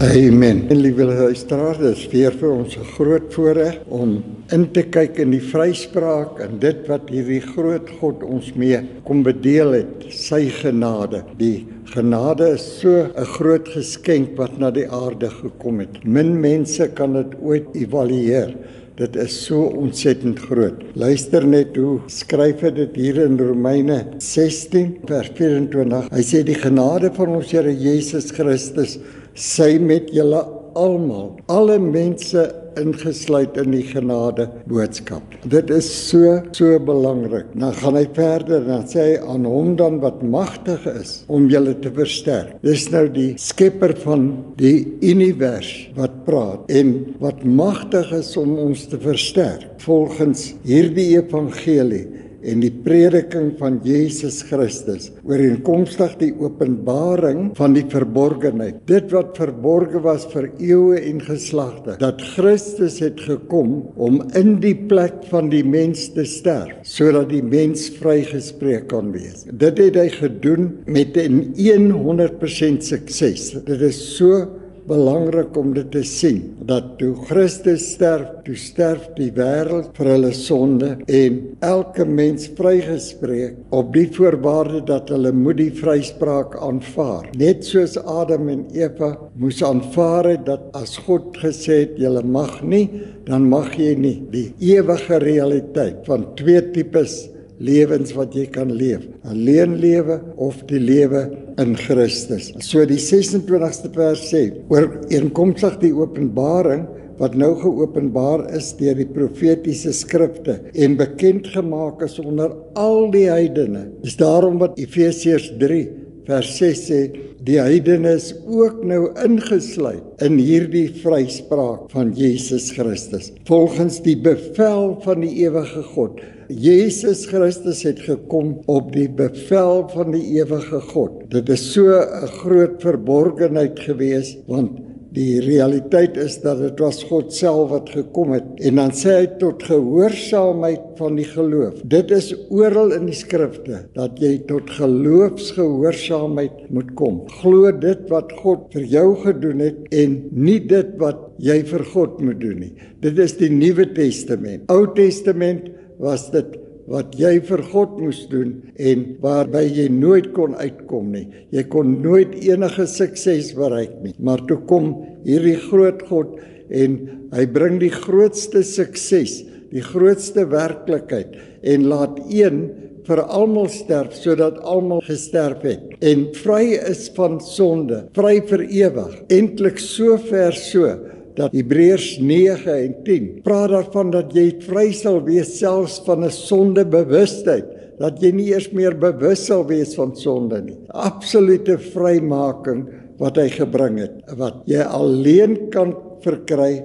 Amen. En liewe luisteraars, dit is weer vir ons 'n groot voorreg om in te kyk in die vryspraak en dit wat hierdie groot God ons mee kom bedeel het, sy genade. Die genade is so 'n groot geskenk wat na die aarde gekom het. Min mense kan dit ooit evalueer. Dit is so ontsettend groot. Luister net hoe skryf hy dit hier in Romeine 16 vers 24. Hy sê die genade van ons Here Jesus Christus sy met julle almal, alle mense ingesluit in die genade boodskap. Dit is so belangrik. Dan gaan hy verder en dan sê hy aan hom dan wat magtig is om julle te versterk. Dis nou die skepper van die univers wat praat en wat magtig is om ons te versterk. Volgens hierdie evangelie en die prediking van Jesus Christus, ooreenkomstig die openbaring van die verborgenheid, dit wat verborge was vir eeue en geslagte, dat Christus het gekom om in die plek van die mens te sterf, sodat die mens vrygespreek kan wees. Dit het hy gedoen met 'n 100% sukses. Dit is so belangrik om dit te sien, dat toe Christus sterf, toe sterf die wêreld vir hulle sonde en elke mens vrygespreek op die voorwaarde dat hulle moet die vryspraak aanvaar. Net soos Adam en Eva moes aanvaar het dat as God gesê het, julle mag nie, dan mag jy nie. Die ewige realiteit van twee tipes lewens wat jy kan leef. Alleen lewe of die lewe in Christus. So die 26ste vers sê, ooreenkomstig die openbaring wat nou geopenbaar is deur die profetiese skrifte en bekend gemaak is onder al die heidene. Dis daarom wat Efesiërs 3 vers 6 sê, die heidene is ook nou ingesluit in hierdie vryspraak van Jesus Christus, volgens die bevel van die ewige God. Jesus Christus het gekom op die bevel van die ewige God. Dit is so 'n groot verborgenheid gewees, want die realiteit is dat dit was God self wat gekom het. En dan sê hy tot gehoorsaamheid van die geloof. Dit is oral in die skrifte, dat jy tot geloofsgehoorsaamheid moet kom. Glo dit wat God vir jou gedoen het en nie dit wat jy vir God moet doen nie. Dit is die Nuwe Testament. Ou Testament was dit wat jy vir God moes doen en waarby jy nooit kon uitkom nie. Jy kon nooit enige sukses bereik nie. Maar toe kom hierdie groot God en hy bring die grootste sukses, die grootste werklikheid en laat een vir almal sterf, sodat almal gesterf het en vry is van sonde, vry vir ewig. Eintlik so ver so, dat Hebreërs 9 en 10 praat daarvan dat jy vry sal wees selfs van 'n sondebewustheid, dat jy nie eers meer bewus sal wees van sonde nie. Absolute vrymaking wat hy gebring het, wat jy alleen kan verkry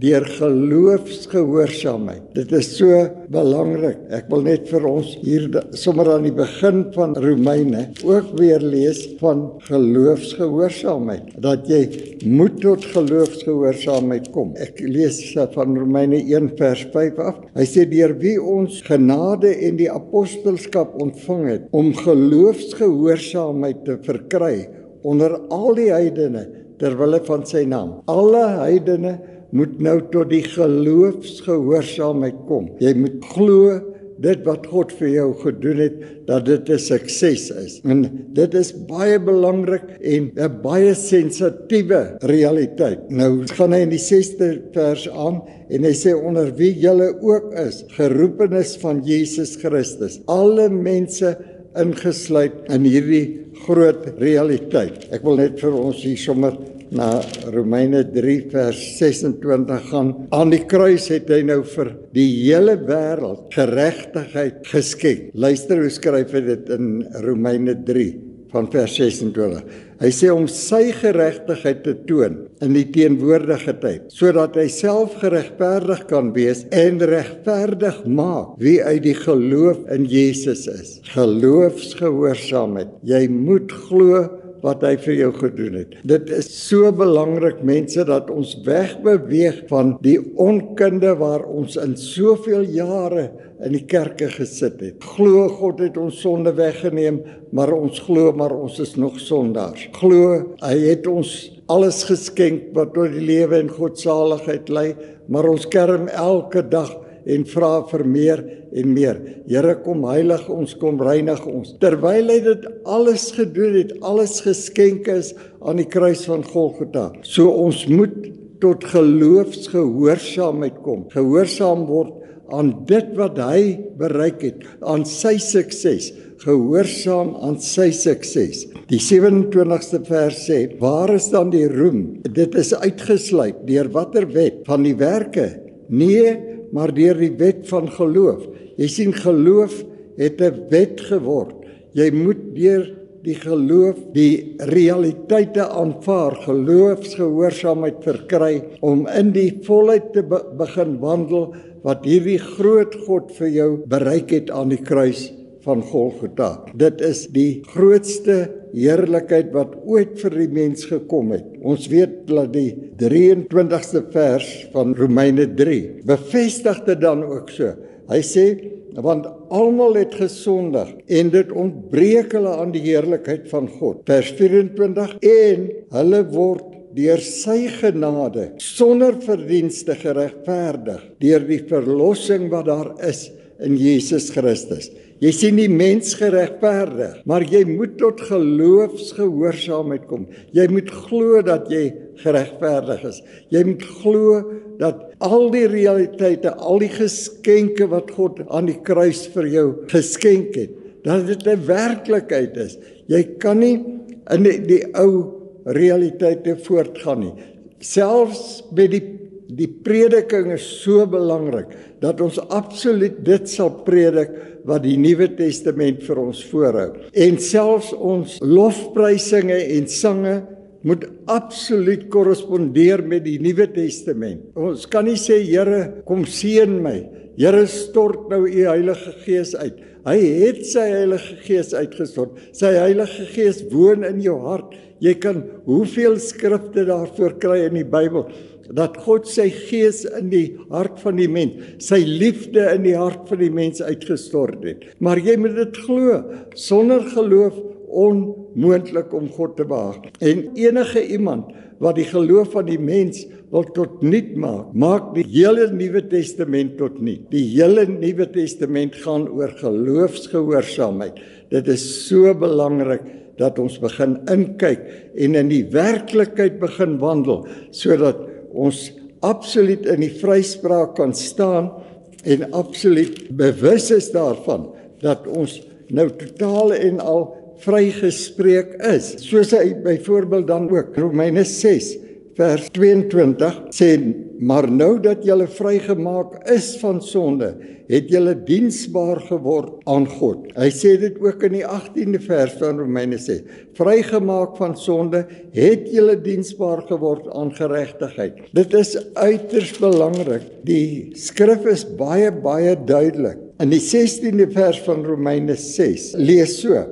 deur geloofsgehoorsaamheid. Dit is so belangrik. Ek wil net vir ons hier sommer aan die begin van Romeine ook weer lees van geloofsgehoorsaamheid, dat jy moet tot geloofsgehoorsaamheid kom. Ek lees van Romeine 1 vers 5 af. Hy sê, deur wie ons genade en die apostelskap ontvang het, om geloofsgehoorsaamheid te verkry onder al die heidene, terwille van sy naam. Alle heidene moet nou tot die geloofsgehoorsaamheid kom. Jy moet glo dit wat God vir jou gedoen het, dat dit 'n sukses is. En dit is baie belangrik en 'n baie sensitiewe realiteit. Nou gaan hy in die 6de vers aan en hy sê onder wie julle ook is, geroepenes van Jesus Christus. Alle mense ingesluit in hierdie groot realiteit. Ek wil net vir ons hier sommer na Romeine 3 vers 26 gaan. Aan die kruis het hy nou vir die hele wêreld geregtigheid geskenk. Luister hoe skryf hy dit in Romeine 3 van vers 26. Hy sê om sy geregtigheid te toon in die teenwoordige tyd, sodat hy self geregverdig kan wees en regverdig maak wie uit die geloof in Jesus is. Geloofsgehoorsaamheid. Jy moet glo wat hy vir jou gedoen het. Dit is so belangrik, mense, dat ons wegbeweeg van die onkunde waar ons in soveel jare in die kerke gesit het. Glo God het ons sonde weggeneem, maar ons glo maar ons is nog sondaars. Glo hy het ons alles geskenk wat tot die lewe en godsaligheid lei, maar ons kerm elke dag en vra vir meer en meer. Here, kom heilig ons, kom reinig ons. Terwyl hy dit alles gedoen het, alles geskenk is aan die kruis van Golgotha. So ons moet tot geloofsgehoorsaamheid kom. Gehoorsaam word aan dit wat hy bereik het, aan sy sukses. Gehoorsaam aan sy sukses. Die 27ste vers sê, waar is dan die roem? Dit is uitgesluit deur watter wet? Van die werke? Nee, maar deur die wet van geloof. Jy sien, geloof het 'n wet geword. Jy moet deur die geloof die realiteite aanvaar, geloofsgehoorsaamheid verkry, om in die volheid te begin wandel, wat hierdie groot God vir jou bereik het aan die kruis van Golgotha. Dit is die grootste heerlikheid wat ooit vir die mens gekom het. Ons weet dat die 23ste vers van Romeine 3 bevestig dit dan ook so. Hy sê, want almal het gesondig en dit ontbreek hulle aan die heerlikheid van God. Vers 24, en hulle word deur sy genade sonder verdienste geregverdig deur die verlossing wat daar is in Jesus Christus. Jy sien die mens geregverdig, maar jy moet tot geloofsgehoorsaamheid kom. Jy moet glo dat jy geregverdig is. Jy moet glo dat al die realiteite, al die geskenke wat God aan die kruis vir jou geskenk het, dat dit 'n werklikheid is. Jy kan nie in die ou realiteite voortgaan nie. Selfs by die prediking is so belangrik, dat ons absoluut dit sal predik wat die Nuwe Testament vir ons voorhou. En selfs ons lofprysinge en sange moet absoluut korrespondeer met die Nuwe Testament. Ons kan nie sê, Here, kom seën my. Here, stort nou u Heilige Gees uit. Hy het sy Heilige Gees uitgestort. Sy Heilige Gees woon in jou hart. Jy kan hoeveel skrifte daarvoor kry in die Bybel, dat God sy Gees in die hart van die mens, sy liefde in die hart van die mens uitgestort het. Maar jy moet dit glo. Sonder geloof onmoontlik om God te behaag. En enige iemand wat die geloof van die mens wil tot niet maak, maak die hele Nuwe Testament tot niet. Die hele Nuwe Testament gaan oor geloofsgehoorsaamheid. Dit is so belangrik dat ons begin inkyk en in die werklikheid begin wandel, sodat ons absoluut in die vryspraak kan staan en absoluut bewus is daarvan dat ons nou totaal en al vrygespreek is. Soos hy byvoorbeeld dan ook Romeine 6 vers 22 sê, maar nou dat julle vrygemaak is van sonde, het julle diensbaar geword aan God. Hy sê dit ook in die 18de vers van Romeine 6. Vrygemaak van sonde, het julle diensbaar geword aan geregtigheid. Dit is uiters belangrik. Die skrif is baie, baie duidelik. In die 16de vers van Romeine 6 lees so.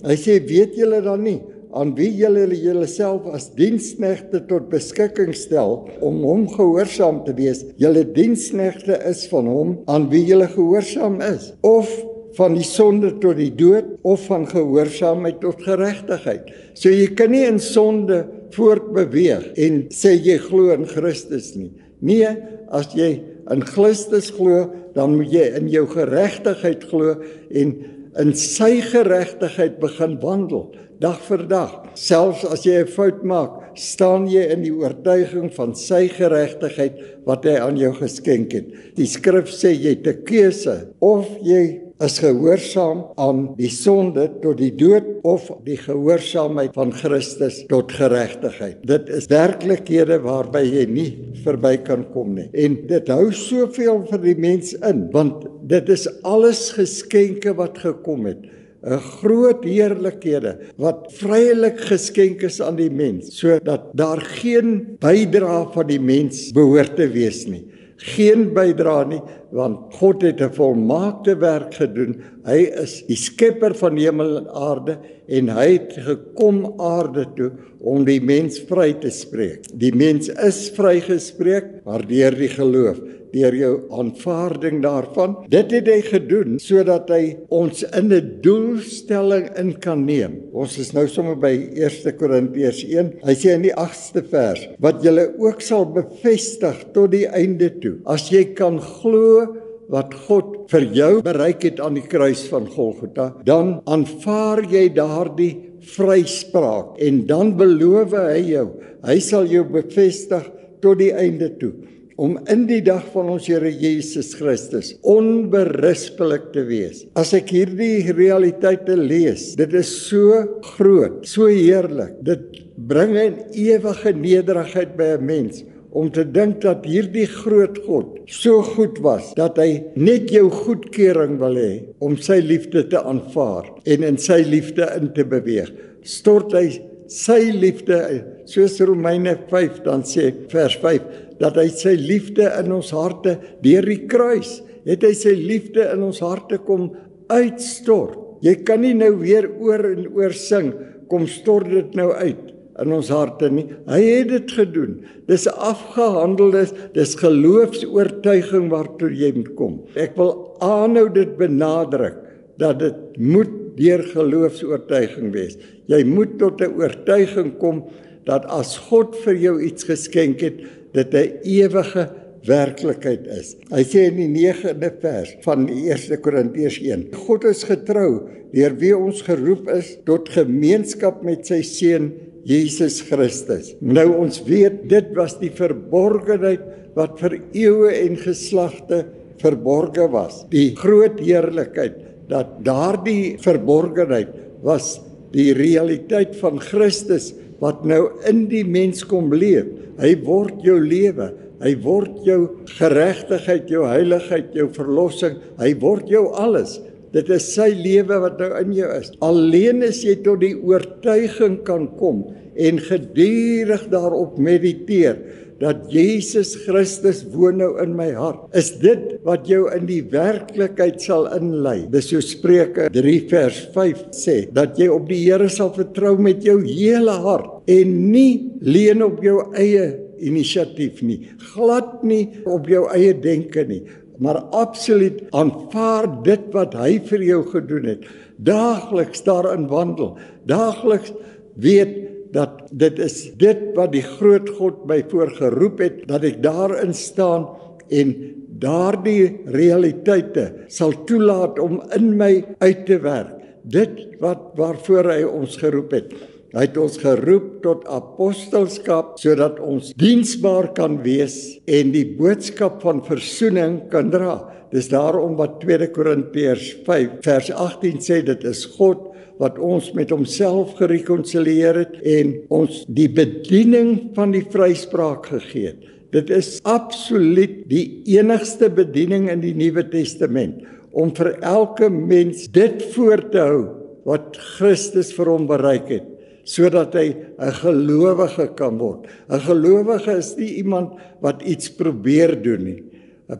Hy sê, weet julle dan nie, aan wie julle self as diensknegte tot beskikking stel, om hom gehoorsaam te wees. Julle diensknegte is van hom, aan wie julle gehoorsaam is. Of van die sonde tot die dood, of van gehoorsaamheid tot geregtigheid. So jy kan nie in sonde voortbeweeg en sê jy glo in Christus nie. Nee, as jy in Christus glo, dan moet jy in jou geregtigheid glo en in sy geregtigheid begin wandel, dag vir dag. Selfs as jy 'n fout maak, staan jy in die oortuiging van sy geregtigheid wat hy aan jou geskenk het. Die skrif sê jy het 'n keuse, of jy is gehoorsaam aan die sonde tot die dood, of die gehoorsaamheid van Christus tot geregtigheid. Dit is werklikhede waarby jy nie verby kan kom nie. En dit hou soveel vir die mens in, want dit is alles geskenke wat gekom het. 'n groot heerlikhede wat vrylik geskenk is aan die mens, sodat daar geen bydrae van die mens behoort te wees nie. Geen bydrae nie, want God het 'n volmaakte werk gedoen. Hy is die skepper van hemel en aarde, en hy het gekom aarde toe om die mens vry te spreek. Die mens is vrygespreek, maar deur die geloof. deur jou aanvaarding daarvan. Dit het hy gedoen sodat hy ons in 'n doelstelling in kan neem. Ons is nou sommer by 1 Korintiërs 1. Hy sê in die 8ste vers, wat julle ook sal bevestig tot die einde toe. As jy kan glo wat God vir jou bereik het aan die kruis van Golgotha, dan aanvaar jy daardie vryspraak en dan beloof hy jou, hy sal jou bevestig tot die einde toe, om in die dag van ons Here Jesus Christus onberispelik te wees. As ek hierdie realiteite lees, dit is so groot, so heerlik, dit bring 'n ewige nederigheid by 'n mens, om te dink dat hierdie groot God so goed was, dat hy net jou goedkeuring wil hê, om sy liefde te aanvaar, en in sy liefde in te beweeg. Stort hy sy liefde, soos Romeine 5 dan sê, vers 5, dat hy sy liefde in ons harte, deur die kruis, het hy sy liefde in ons harte kom uitstort. Jy kan nie nou weer oor en oor sing, kom stort dit nou uit in ons harte nie. Hy het dit gedoen. Dis afgehandel, dis geloofsoortuiging waartoe jy moet kom. Ek wil aanhou dit benadruk, dat dit moet deur geloofsoortuiging wees. Jy moet tot 'n oortuiging kom, dat as God vir jou iets geskenk het, dit 'n ewige werklikheid is. Hy sê in die 9de vers van die 1 Korintiërs 1, God is getrou, deur wie ons geroep is tot gemeenskap met sy Seun, Jesus Christus. Nou ons weet, dit was die verborgenheid wat vir eeue en geslagte verborge was. Die groot heerlikheid, dat daardie verborgenheid was die realiteit van Christus, wat nou in die mens kom leef. Hy word jou lewe, hy word jou geregtigheid, jou heiligheid, jou verlossing, hy word jou alles. Dit is sy lewe wat nou in jou is. Alleen as jy tot die oortuiging kan kom en gedurig daarop mediteer, dat Jesus Christus woon nou in my hart, is dit wat jou in die werklikheid sal inlei. Dis so Spreuke 3 vers 5 sê, dat jy op die Here sal vertrou met jou hele hart, en nie leun op jou eie inisiatief nie, glad nie op jou eie denke nie, maar absoluut aanvaar dit wat hy vir jou gedoen het. Daagliks daarin wandel, daagliks weet dat dit is dit wat die groot God my voorgeroep het, dat ek daarin staan en daardie realiteite sal toelaat om in my uit te werk. Dit waarvoor hy ons geroep het. Hy het ons geroep tot apostelskap, sodat ons diensbaar kan wees en die boodskap van versoening kan dra. Dis daarom wat 2 Korintiërs 5 vers 18 sê, dit is God wat ons met homself gerekonsilieer het en ons die bediening van die vryspraak gegee het. Dit is absoluut die enigste bediening in die Nuwe Testament, om vir elke mens dit voor te hou wat Christus vir hom bereik het, sodat hy 'n gelowige kan word. 'n Gelowige is nie iemand wat iets probeer doen nie,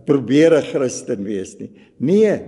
probeer 'n Christen wees nie. Nee,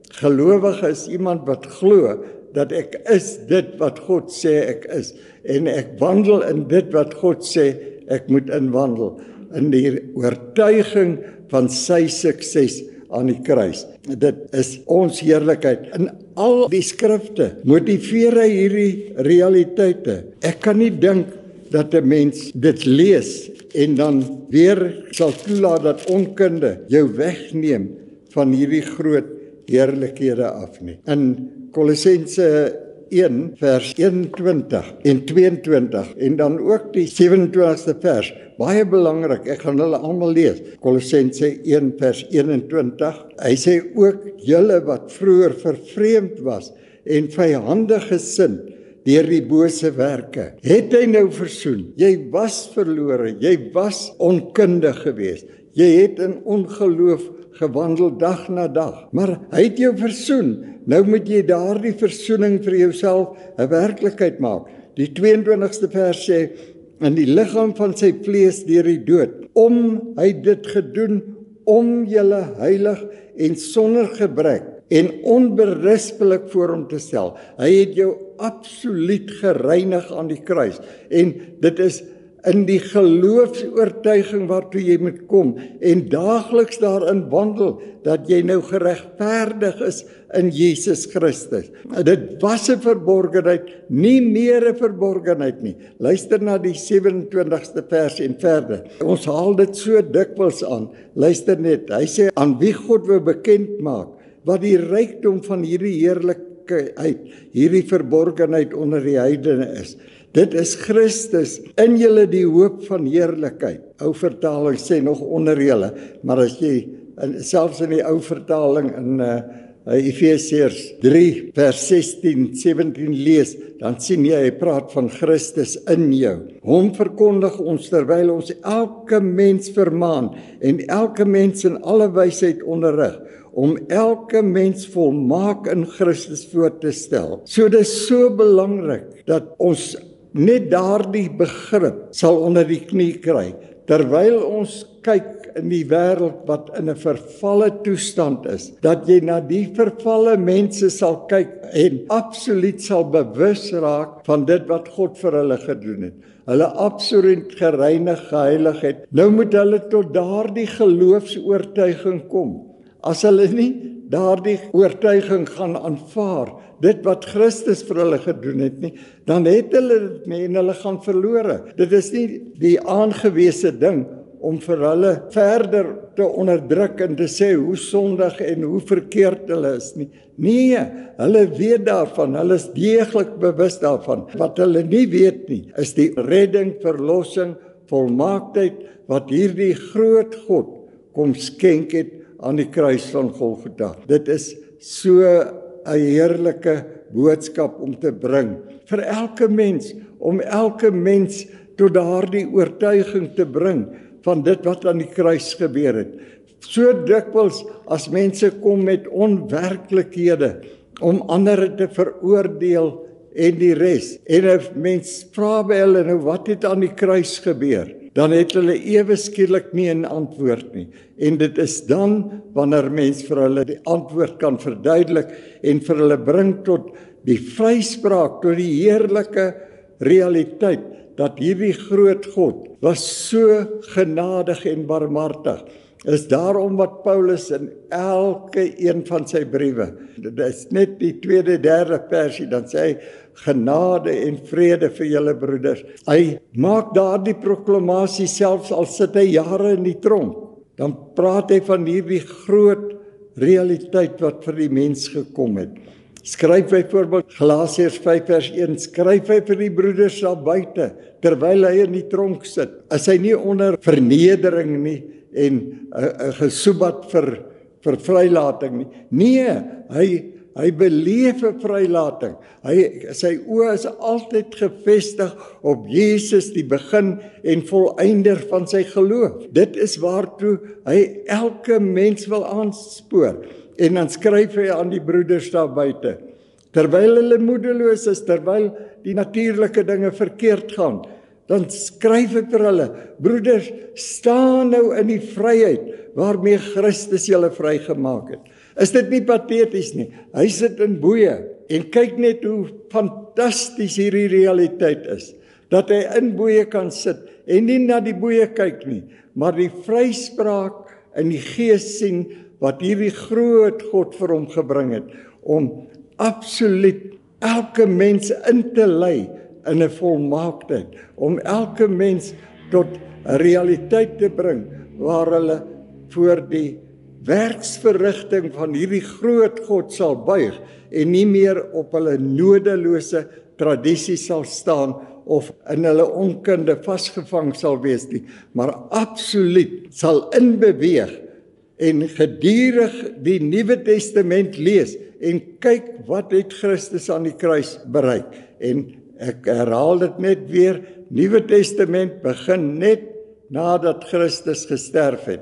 gelowige is iemand wat glo dat ek is dit wat God sê ek is, en ek wandel in dit wat God sê ek moet inwandel, in die oortuiging van sy sukses aan die kruis. Dit is ons heerlikheid. In al die skrifte motiveer hy hierdie realiteite. Ek kan nie dink dat 'n mens dit lees en dan weer sal toelaat dat onkunde jou wegneem van hierdie groot heerlikhede af nie. In Kolossense 1 vers 21 en 22 en dan ook die 27ste vers, baie belangrik, ek gaan hulle almal lees. Kolossense 1 vers 21, hy sê ook julle wat vroeër vervreemd was en vyhandig gesind deur die bose werke, het hy nou versoen. Jy was verlore, jy was onkundig geweest, jy het in ongeloof gewandel dag na dag, maar hy het jou versoen. Nou moet jy daardie versoening vir jouself 'n werklikheid maak. Die 22ste vers sê, in die liggaam van sy vlees deur die dood, hy dit gedoen, om julle heilig en sonder gebrek en onberispelik voor hom te stel. Hy het jou absoluut gereinig aan die kruis, en dit is in die geloofsoortuiging waartoe jy moet kom en daagliks daarin wandel dat jy nou geregverdig is in Jesus Christus. Dit was 'n verborgenheid, nie meer 'n verborgenheid nie. Luister na die 27ste vers en verder. Ons haal dit so dikwels aan. Luister net, hy sê, aan wie God wil bekend maak, wat die rykdom van hierdie heerlikheid, hierdie verborgenheid onder die heidene is. Dit is Christus in julle die hoop van heerlikheid. Ou vertaling sê nog onder julle, maar as jy selfs in die ou vertaling in Efesiërs 3 vers 16-17 lees, dan sien jy, hy praat van Christus in jou. Hom verkondig ons terwyl ons elke mens vermaan en elke mens in alle wysheid onderrig, om elke mens volmaak in Christus voor te stel. So dit is so belangrik dat ons net daardie begrip sal onder die knie kry, terwyl ons kyk in die wêreld wat in 'n vervalle toestand is, dat jy na die vervalle mense sal kyk en absoluut sal bewus raak van dit wat God vir hulle gedoen het. Hulle absoluut gereinig, geheilig het. Nou moet hulle tot daardie geloofsoortuiging kom. As hulle nie daardie oortuiging gaan aanvaar, dit wat Christus vir hulle gedoen het nie, dan het hulle dit nie en hulle gaan verlore. Dit is nie die aangewese ding om vir hulle verder te onderdruk en te sê hoe sondig en hoe verkeerd hulle is nie. Nee, hulle weet daarvan, hulle is deeglik bewus daarvan. Wat hulle nie weet nie, is die redding, verlossing, volmaaktheid, wat hierdie groot God kom skenk het aan die kruis van Golgotha. Dit is so 'n heerlike boodskap om te bring vir elke mens, om elke mens tot daardie oortuiging te bring van dit wat aan die kruis gebeur het. So dikwels as mense kom met onwerklikhede om ander te veroordeel en die res, en 'n mens vra by hulle nou wat het aan die kruis gebeur, dan het hulle ewe skielik nie 'n antwoord nie. En dit is dan wanneer mens vir hulle die antwoord kan verduidelik en vir hulle bring tot die vryspraak, tot die heerlike realiteit dat hierdie groot God was so genadig en barmhartig. Is daarom wat Paulus in elke een van sy briewe, dit is net die 2de, 3de versie, dan sê hy, genade en vrede vir julle broeders. Hy maak daardie proklamasie selfs al sit hy jare in die tronk. Dan praat hy van hierdie groot realiteit wat vir die mens gekom het. Skryf byvoorbeeld Galasiërs 5 vers 1, skryf hy vir die broeders daar buite, terwyl hy in die tronk sit. Is hy nie onder vernedering nie en 'n gesoebat vir vrylating nie. Nee, hy beleef 'n vrylating. Sy oë is altyd gefestig op Jesus, die begin en volëinder van sy geloof. Dit is waartoe hy elke mens wil aanspoor. En dan skryf hy aan die broeders daar buite, terwyl hulle moedeloos is, terwyl die natuurlike dinge verkeerd gaan, dan skryf hy vir hulle, broeders, staan nou in die vryheid waarmee Christus julle vrygemaak het. Is dit nie pateties nie? Hy sit in boeye en kyk net hoe fantasties hierdie realiteit is, dat hy in boeye kan sit en nie na die boeye kyk nie, maar die vryspraak in die gees sien wat hierdie groot God vir hom gebring het, om absoluut elke mens in te lei in 'n volmaaktheid, om elke mens tot 'n realiteit te bring, waar hulle voor die werksverrigting van hierdie groot God sal buig, en nie meer op hulle nodelose tradisie sal staan, of in hulle onkunde vasgevang sal wees nie, maar absoluut sal inbeweeg, en gedurig die Nuwe Testament lees, en kyk wat het Christus aan die kruis bereik. En ek herhaal dit net weer, Nuwe Testament begin net nadat Christus gesterf het.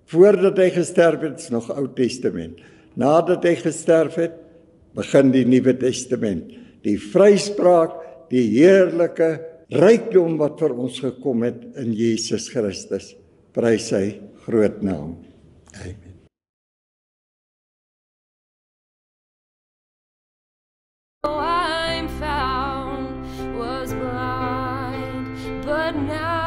Voordat hy gesterf het, is nog Ou Testament. Nadat hy gesterf het, begin die Nuwe Testament. Die vryspraak, die heerlike rykdom wat vir ons gekom het in Jesus Christus. Prys sy groot naam. Amen. I'm found was blind, but now